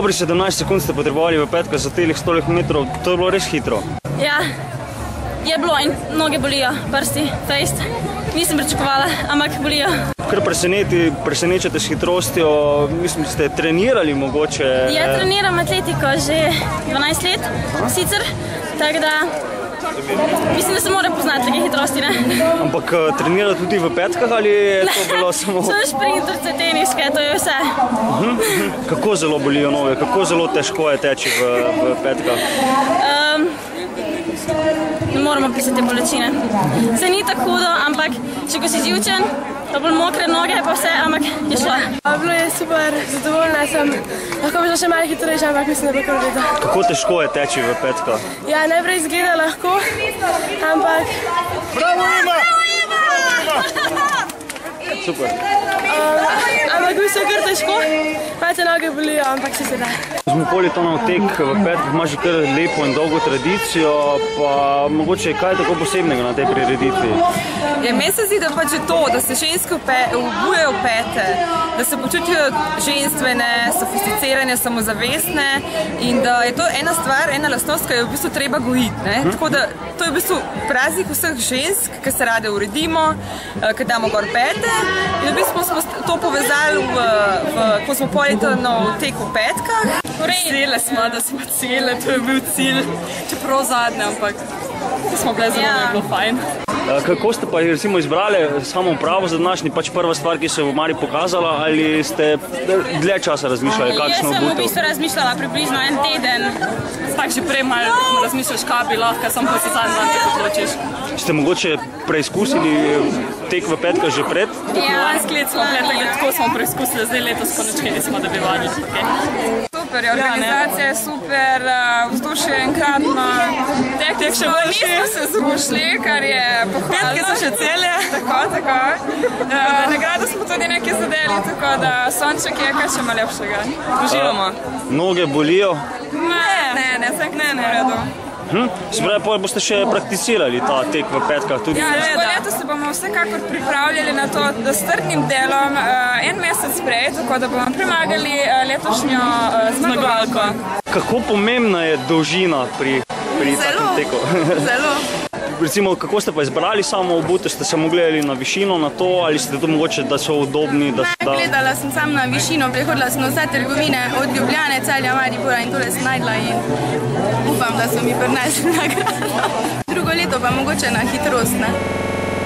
Dobri 17 sekund ste potrebovali v petka za telih 100 metrov, to je bilo res hitro. Ja, je bilo in noge bolijo, prsti, fejst. Nisem pričakovala, ampak bolijo. Kar presenečate s hitrostjo, mislim, ste trenirali mogoče? Ja, treniram atletiko že 12 let, sicer, tako da mislim, da se mora poznati take hitrosti, ne? Ampak trenirate tudi v petkah ali je to bilo samo... Sem šprinterce, teniske, to je vse. Kako zelo bolijo noge, kako zelo težko je teči v petkah? Ne moramo pisati bolečine. Se ni tako hudo, ampak če ko si živčen, pa bolj mokre noge, pa vse, ampak je šlo. Bilo je super, zadovoljna sem. Lahko bi šla še malo hitrejše, ampak mislim, da bo kar v redu. Kako težko je teči v petkah? Ja, najprej izgleda lahko, ampak... Bravo, Ima! Super. Ampak v bistvu je kar težko, malce noge bolijo, ampak se da. Kozmopolitanov tek v petkah ima že kar lepo in dolgo tradicijo, pa mogoče kaj tako posebnega na tej prireditvi? Ja, meni se zdi, da pač je to, da se ženske obujejo pete, da se počutijo ženstvene, sofisticirane, samozavestne in da je to ena stvar, ena lastnost, ki jo v bistvu treba gojiti, ne? Tako da to je v bistvu praznik vseh žensk, ki se rade uredimo, ki damo gor pete in v bistvu smo to povezali v Kozmopolitanov tek v petkah. Vesele smo, da smo cele, to je bil cilj, čeprav zadnje, ampak smo bile zelo, je bilo fajn. Kako ste pa recimo izbrali samo upravo za današnji, pač prva stvar, ki se je v Mari pokazala, ali ste dlje časa razmišljali, kakšno obutev? Jaz sem v bistvu razmišljala približno en teden. Tako že prej malo razmišljaš, kaj bi lahko, samo pa se zadnji dan te odločiš. Ste mogoče preizkusili tek v petkah že pred? Ja, sklet smo bile, tako smo preizkusili, zdaj letos konečke nismo, da bi vadili. Super, organizacija je super, vzdušje je enkratno. Tek še vrši. Nismo se zgušli, kar je pohvalno. Petke so še cele. Tako. Nagrado smo tudi nekaj zadeli, tako da sonček je kaj še malo lepšega. Uživamo. Noge bolijo? Ne, vsak ne, redu. Se pravi, pa boste še prakticirali ta tek v petkah tudi? Ja, letos se bomo vsekakor pripravljali na to, da s trdnim delom en mesec prej, tako da bomo premagali letošnjo zmagovalko. Kako pomembna je dolžina pri takem teku? Zelo. Recimo, kako ste pa izbrali samo obutev? Ste samo gledali na višino na to ali ste to mogoče, da so udobni? Gledala sem samo na višino, prehodila sem vse trgovine od Ljubljane, Celja, Maribora in tole sem najdla in upam, da so mi prinesli nagrado. Drugo leto pa mogoče na hitrost, ne?